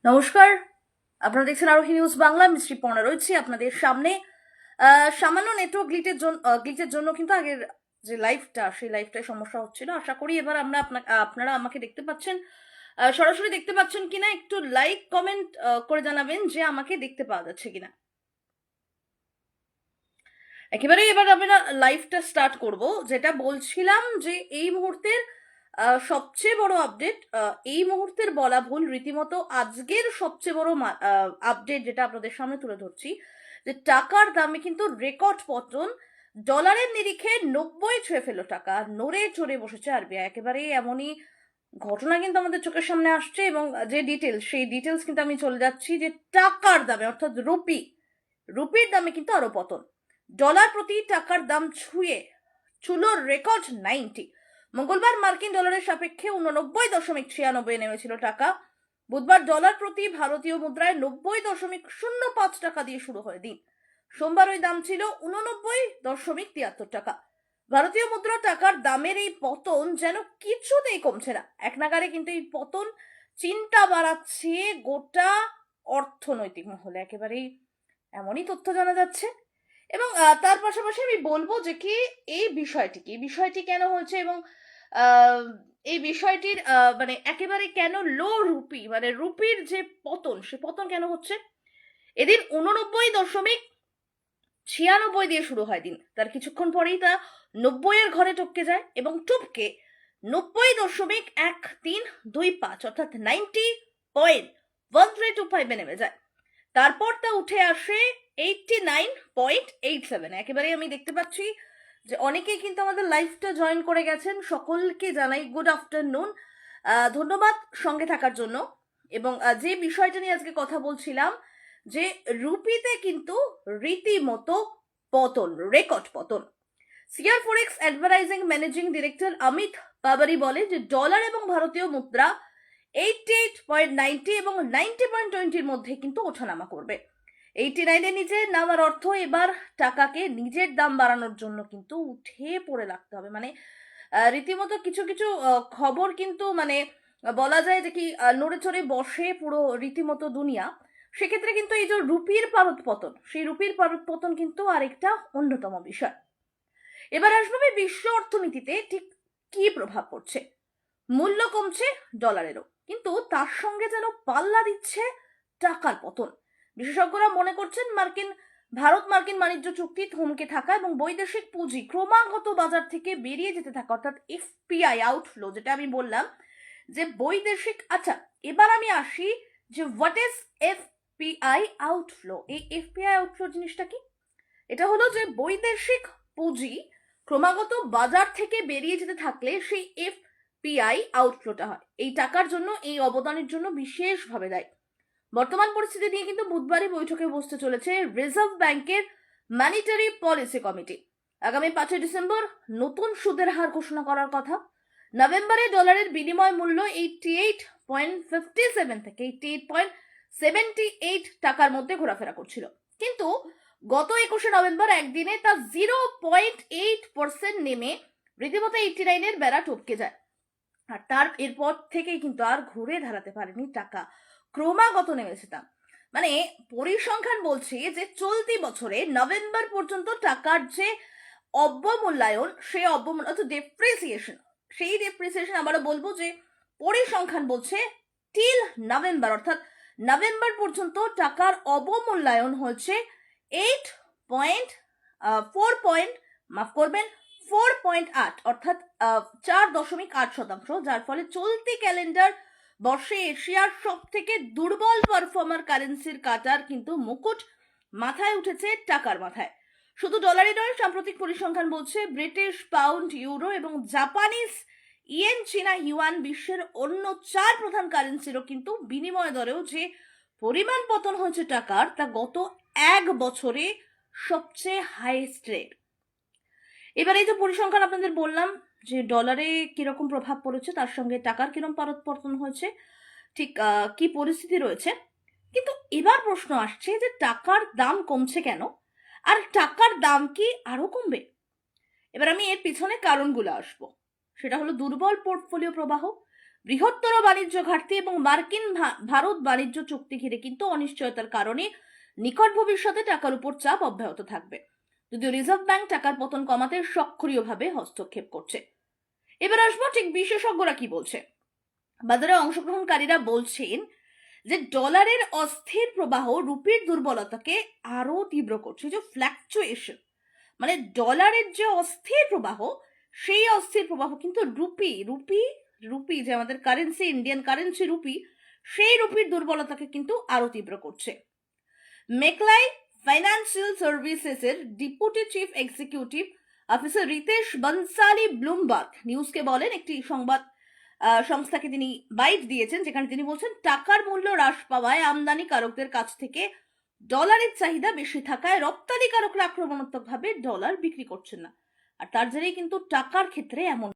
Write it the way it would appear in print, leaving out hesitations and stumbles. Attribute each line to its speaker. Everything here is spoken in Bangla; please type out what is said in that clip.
Speaker 1: নমস্কার, আপনারা দেখছেন আরোহী নিউজ বাংলা। মিস্ট্রি পর্ণা রয়েছি আপনাদের সামনে। সামান্য নেটওয়ার্ক গ্লিচের জন্য কিন্তু আগের যে লাইভটা সেই লাইভটায় সমস্যা হচ্ছিল। আশা করি এবার আপনারা আমাকে দেখতে পাচ্ছেন, সরাসরি দেখতে পাচ্ছেন কিনা। একটু লাইক কমেন্ট করে জানাবেন যে আমাকে দেখতে পাওয়া যাচ্ছে কিনা। একেবারে এবার আমরা লাইভটা স্টার্ট করব। যেটা বলছিলাম যে এই মুহূর্তের সবচেয়ে বড় আপডেট, এই মুহূর্তের বলা ভুল, রীতিমতো আজকের সবচেয়ে বড় আপডেট যেটা আপনাদের সামনে তুলে ধরছি, যে টাকার দামে কিন্তু রেকর্ড পতন। ডলারের নিরিখে 90 ছুঁয়ে ফেললো টাকা, নড়ে চড়ে বসেছে আরবিআই। একেবারে এমনই ঘটনা কিন্তু আমাদের চোখের সামনে আসছে, এবং যে ডিটেলস সেই ডিটেলস কিন্তু আমি চলে যাচ্ছি। যে টাকার দামে অর্থাৎ রুপির দামে কিন্তু আরো পতন। ডলার প্রতি টাকার দাম ছুঁল রেকর্ড 90। মঙ্গলবার মার্কিন ডলারের সাপেক্ষে 89.96 নেমেছিল টাকা। বুধবার ডলার প্রতি ভারতীয় মুদ্রায় 90.05 টাকা দিয়ে শুরু হয় দিন। সোমবার ওই দাম ছিল 89.73 টাকা। ভারতীয় মুদ্রা টাকার দামের এই পতন যেন কিছুতেই কমছে না। এক নাগারে কিন্তু এই পতন চিন্তা বাড়াচ্ছে গোটা অর্থনৈতিক মহলে। একেবারেই এমনই তথ্য জানা যাচ্ছে। এবং তার পাশাপাশি আমি বলবো যে কি এই বিষয়টি কেন হয়েছে, এবং এই বিষয়টির মানে একেবারে কেন লো রুপি, মানে রুপির যে পতন, সে পতন কেন হচ্ছে। এদিন 89.96 দিয়ে শুরু হয় দিন। তার কিছুক্ষণ পরেই তা 90 ঘরে টপকে যায়, এবং টপকে 90.1325 অর্থাৎ 90.1325 নেমে যায়। তারপর তা উঠে আসে 89.87। একেবারে আমি দেখতে পাচ্ছি যে অনেকেই কিন্তু আমাদের লাইভটা জয়েন করে গেছেন। সকলকে জানাই গুড আফটারনুন, ধন্যবাদ সঙ্গে থাকার জন্য। এবং যে বিষয়টা নিয়ে আজকে কথা বলছিলাম, যে রুপিতে কিন্তু রীতিমতো পতন, রেকর্ড পতন। সিআর ফরেক্স অ্যাডভার্টাইজিং ম্যানেজিং ডিরেক্টর অমিত বাবারি বলে যে ডলার এবং ভারতীয় মুদ্রা 88.90 এবং 90.20 মধ্যে কিন্তু ওঠানামা করবে। 89 নিচে নামার অর্থ এবার টাকাকে নিজের দাম বাড়ানোর জন্য কিন্তু উঠে পড়ে লাগতে হবে। মানে রীতিমতো কিছু কিছু খবর কিন্তু মানে বলা যায় যে কি নড়ে চড়ে বসে পুরো রীতিমতো দুনিয়া। সেক্ষেত্রে কিন্তু এই যে রুপির পারদপতন, সেই রুপির পারদপতন কিন্তু আরেকটা অন্যতম বিষয়। এবার আসবো বিশ্ব অর্থনীতিতে ঠিক কি প্রভাব পড়ছে। মূল্য কমছে ডলারেরও, কিন্তু তার সঙ্গে যেন পাল্লা দিচ্ছে টাকার পতন। বিশেষজ্ঞরা মনে করছেন ভারত মার্কিন বাণিজ্য চুক্তি থমকে থাকা এবং বৈদেশিক পুঁজি ক্রমাগত বাজার থেকে বেরিয়ে যেতে থাকা, অর্থাৎ এফপিআই আউটফ্লো, যেটা আমি বললাম যে বৈদেশিক। আচ্ছা, এবার আমি আসি যে হোয়াট ইজ এফপিআই আউটফ্লো। এই এফপিআই আউটফ্লো জিনিসটা কি? এটা হলো যে বৈদেশিক পুঁজি ক্রমাগত বাজার থেকে বেরিয়ে যেতে থাকলে সেই এফপিআই আউটফ্লোটা হয়। এই টাকার জন্য, এই অবদানের জন্য বিশেষভাবে দায়ী। বর্তমান পরিস্থিতি নিয়ে কিন্তু বুধবারই বৈঠকে বসতে চলেছে রিজার্ভ ব্যাংকের মনিটারি পলিসি কমিটি। আগামী 5 ডিসেম্বর নতুন সুদের হার ঘোষণা করার কথা। নভেম্বরে ডলারের বিনিময় মূল্য 88.57 থেকে 88.78 টাকার মধ্যে ঘোরাফেরা করছিল, কিন্তু গত 21 নভেম্বর একদিনে তা 0.8% নেমে রীতিমতো 89 বেড়া টপকে যায়। আর তার এরপর থেকেই কিন্তু আর ঘুরে দাঁড়াতে পারেনি টাকা, ক্রমাগত নেমেছে তা। মানে পরিসংখ্যান বলছে যে চলতি বছরে নভেম্বর পর্যন্ত টাকার যে অবমূল্যায়ন, সেই ডেপ্রিসিয়েশন আবারও বলবো যে পরিসংখ্যান বলছে টিল নভেম্বর, অর্থাৎ নভেম্বর পর্যন্ত টাকার অবমূল্যায়ন হয়েছে 4.8 অর্থাৎ 4.8%, যার ফলে চলতি ক্যালেন্ডার বর্ষে এশিয়ার সব থেকে দুর্বল পারফর্মার কারেন্সির কাটার কিন্তু মুকুট মাথায় উঠেছে টাকার মাথায়। শুধু ডলারই নয়, সাম্প্রতিক পরিসংখ্যান বলছে ব্রিটিশ পাউন্ড, ইউরো এবং জাপানিজ ইয়েন, চীনা ইউয়ান বিশ্বের অন্য 4 প্রধান কারেন্সিরও কিন্তু বিনিময় দরেও যে পরিমাণ পতন হয়েছে টাকার, তা গত 1 বছরে সবচেয়ে হাইয়েস্ট রেট। এবার এই যে পরিসংখ্যান আপনাদের বললাম যে ডলারে কিরকম প্রভাব পড়েছে, তার সঙ্গে টাকার কিরকম পতন হয়েছে, ঠিক কি পরিস্থিতি রয়েছে। কিন্তু এবার প্রশ্ন আসছে যে টাকার দাম কমছে কেন, আর টাকার দাম কি আরো কমবে? এবার আমি এর পিছনে কারণগুলো আসবো। সেটা হলো দুর্বল পোর্টফোলিও প্রবাহ, বৃহত্তর বাণিজ্য ঘাটতি এবং মার্কিন ভারত বাণিজ্য চুক্তি ঘিরে কিন্তু অনিশ্চয়তার কারণে নিকট ভবিষ্যতে টাকার উপর চাপ অব্যাহত থাকবে, যদিও রিজার্ভ ব্যাংক টাকার পতন কমাতে সক্রিয়ভাবে হস্তক্ষেপ করছে। এবার আসবো ঠিক বিশেষজ্ঞরা কি বলছে। বাজারে অংশগ্রহণকারীরা বলছেন যে ডলারের অস্থির প্রবাহ রুপির দুর্বলতাকে আরো তীব্র করছে। যে ফ্ল্যাকচুয়েশন, মানে ডলারের যে অস্থির প্রবাহ, সেই অস্থির প্রবাহ কিন্তু রুপি যে আমাদের কারেন্সি, ইন্ডিয়ান কারেন্সি রুপি, সেই রুপির দুর্বলতাকে কিন্তু আরো তীব্র করছে। মেকলাই ফাইন্যান্সিয়াল সার্ভিসেসের deputy chief executive officer Ritesh Bansali Bloomberg নিউজকে বলেন, একটি সংবাদ সংস্থাকে তিনি বাইট দিয়েছেন, যেখানে তিনি বলছেন টাকার মূল্য হ্রাস পাওয়ায় আমদানিকারকদের কাছ থেকে ডলারের চাহিদা বেশি থাকায় রপ্তানিকারকরা আক্রমণাত্মকভাবে ডলার বিক্রি করছেন না, আর তার জেরেই কিন্তু টাকার ক্ষেত্রে এমন